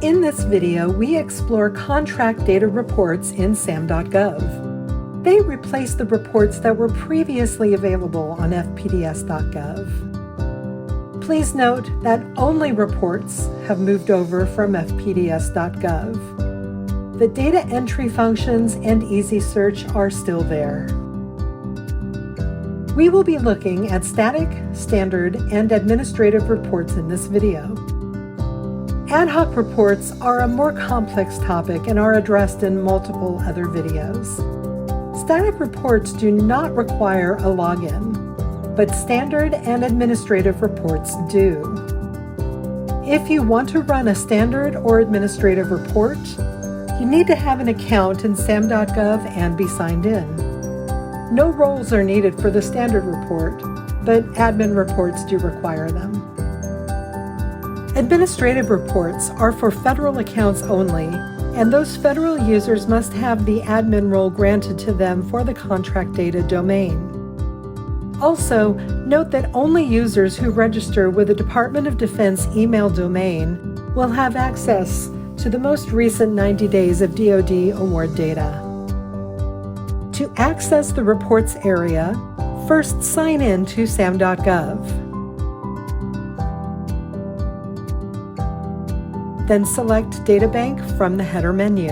In this video, we explore contract data reports in SAM.gov. They replace the reports that were previously available on FPDS.gov. Please note that only reports have moved over from FPDS.gov. The data entry functions and easy search are still there. We will be looking at static, standard, and administrative reports in this video. Ad hoc reports are a more complex topic and are addressed in multiple other videos. Static reports do not require a login, but standard and administrative reports do. If you want to run a standard or administrative report, you need to have an account in SAM.gov and be signed in. No roles are needed for the standard report, but admin reports do require them. Administrative reports are for federal accounts only, and those federal users must have the admin role granted to them for the contract data domain. Also, note that only users who register with the Department of Defense email domain will have access to the most recent 90 days of DoD award data. To access the reports area, first sign in to SAM.gov. Then select Databank from the header menu.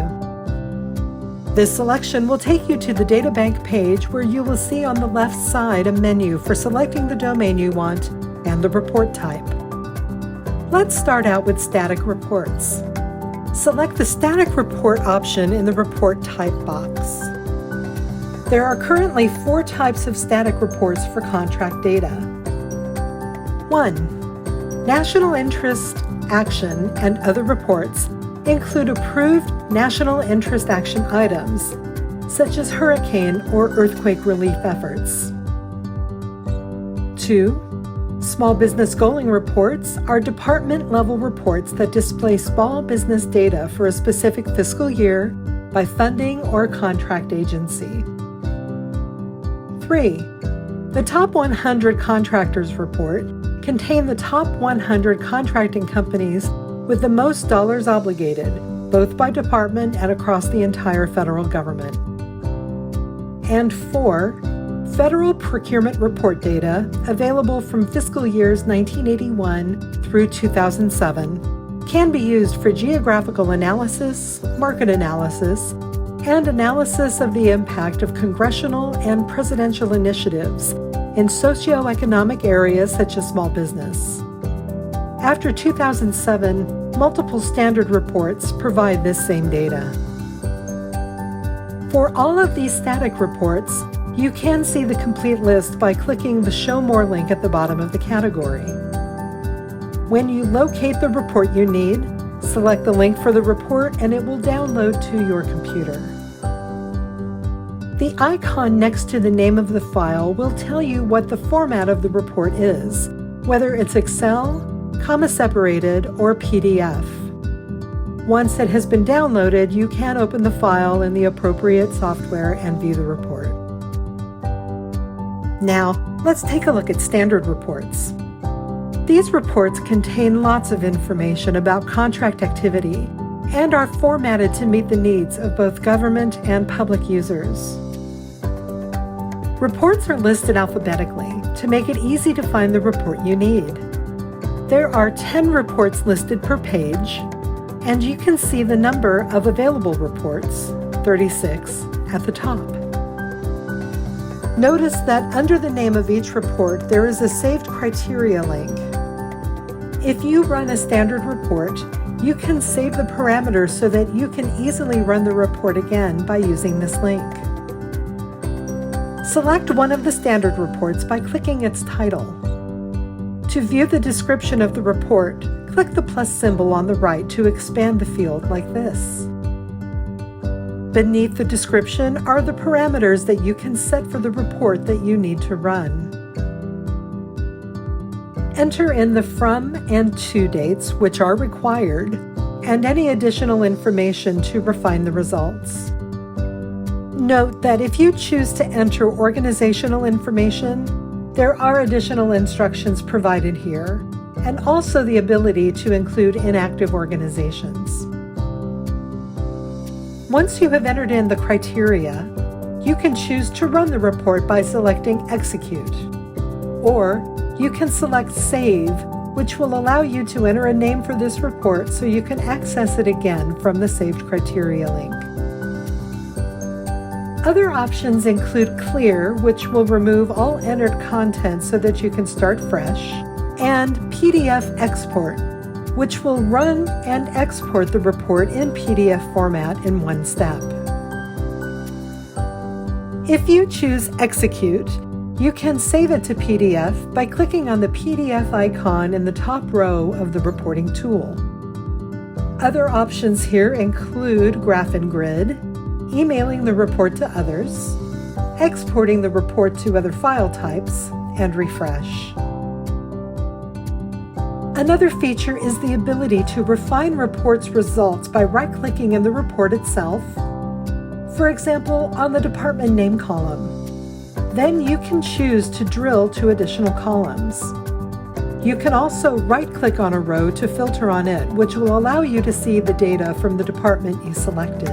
This selection will take you to the Databank page where you will see on the left side a menu for selecting the domain you want and the report type. Let's start out with static reports. Select the Static Report option in the Report Type box. There are currently 4 types of static reports for contract data. 1. National Interest Action and other reports include approved national interest action items, such as hurricane or earthquake relief efforts. 2. Small business goaling reports are department-level reports that display small business data for a specific fiscal year by funding or contract agency. 3. The Top 100 Contractors Report contain the top 100 contracting companies with the most dollars obligated, both by department and across the entire federal government. And 4, Federal Procurement Report data available from fiscal years 1981 through 2007 can be used for geographical analysis, market analysis, and analysis of the impact of congressional and presidential initiatives in socioeconomic areas such as small business. After 2007, multiple standard reports provide this same data. For all of these static reports, you can see the complete list by clicking the Show More link at the bottom of the category. When you locate the report you need, select the link for the report and it will download to your computer. The icon next to the name of the file will tell you what the format of the report is, whether it's Excel, comma-separated, or PDF. Once it has been downloaded, you can open the file in the appropriate software and view the report. Now, let's take a look at standard reports. These reports contain lots of information about contract activity and are formatted to meet the needs of both government and public users. Reports are listed alphabetically to make it easy to find the report you need. There are 10 reports listed per page, and you can see the number of available reports, 36, at the top. Notice that under the name of each report, there is a Saved Criteria link. If you run a standard report, you can save the parameters so that you can easily run the report again by using this link. Select one of the standard reports by clicking its title. To view the description of the report, click the plus symbol on the right to expand the field like this. Beneath the description are the parameters that you can set for the report that you need to run. Enter in the from and to dates, which are required, and any additional information to refine the results. Note that if you choose to enter organizational information, there are additional instructions provided here, and also the ability to include inactive organizations. Once you have entered in the criteria, you can choose to run the report by selecting Execute, or you can select Save, which will allow you to enter a name for this report so you can access it again from the Saved Criteria link. Other options include Clear, which will remove all entered content so that you can start fresh, and PDF Export, which will run and export the report in PDF format in one step. If you choose Execute, you can save it to PDF by clicking on the PDF icon in the top row of the reporting tool. Other options here include Graph and Grid, emailing the report to others, exporting the report to other file types, and Refresh. Another feature is the ability to refine reports results by right-clicking in the report itself, for example, on the department name column. Then you can choose to drill to additional columns. You can also right-click on a row to filter on it, which will allow you to see the data from the department you selected.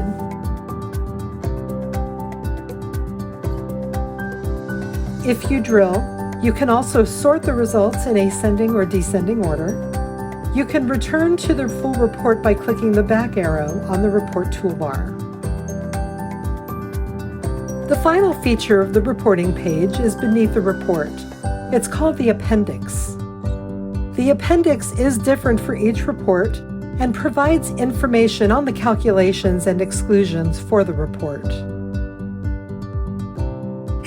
If you drill, you can also sort the results in ascending or descending order. You can return to the full report by clicking the back arrow on the report toolbar. The final feature of the reporting page is beneath the report. It's called the appendix. The appendix is different for each report and provides information on the calculations and exclusions for the report.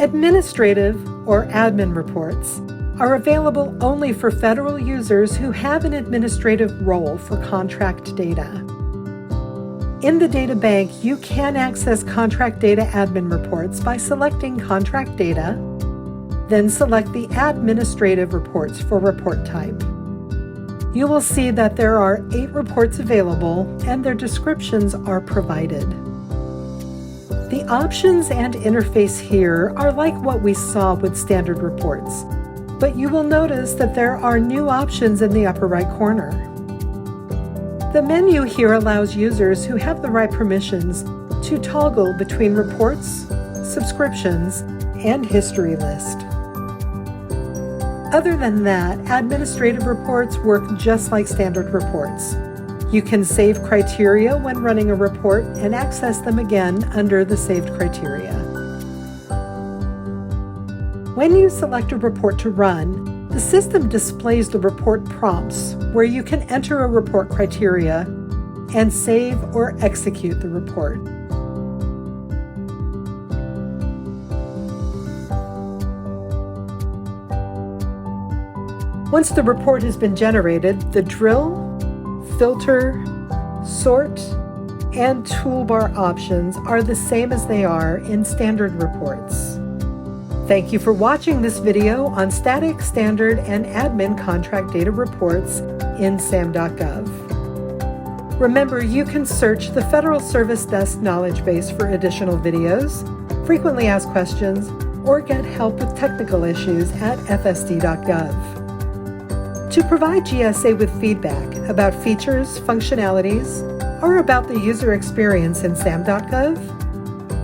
Administrative or admin reports are available only for federal users who have an administrative role for contract data. In the data bank, you can access contract data admin reports by selecting Contract Data, then select the Administrative Reports for report type. You will see that there are 8 reports available and their descriptions are provided. The options and interface here are like what we saw with standard reports, but you will notice that there are new options in the upper right corner. The menu here allows users who have the right permissions to toggle between reports, subscriptions, and history list. Other than that, administrative reports work just like standard reports. You can save criteria when running a report and access them again under the saved criteria. When you select a report to run, the system displays the report prompts where you can enter a report criteria and save or execute the report. Once the report has been generated, the drill, filter, sort, and toolbar options are the same as they are in standard reports. Thank you for watching this video on static, standard, and admin contract data reports in SAM.gov. Remember, you can search the Federal Service Desk knowledge base for additional videos, frequently asked questions, or get help with technical issues at fsd.gov. To provide GSA with feedback about features, functionalities, or about the user experience in SAM.gov,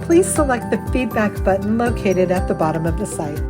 please select the feedback button located at the bottom of the site.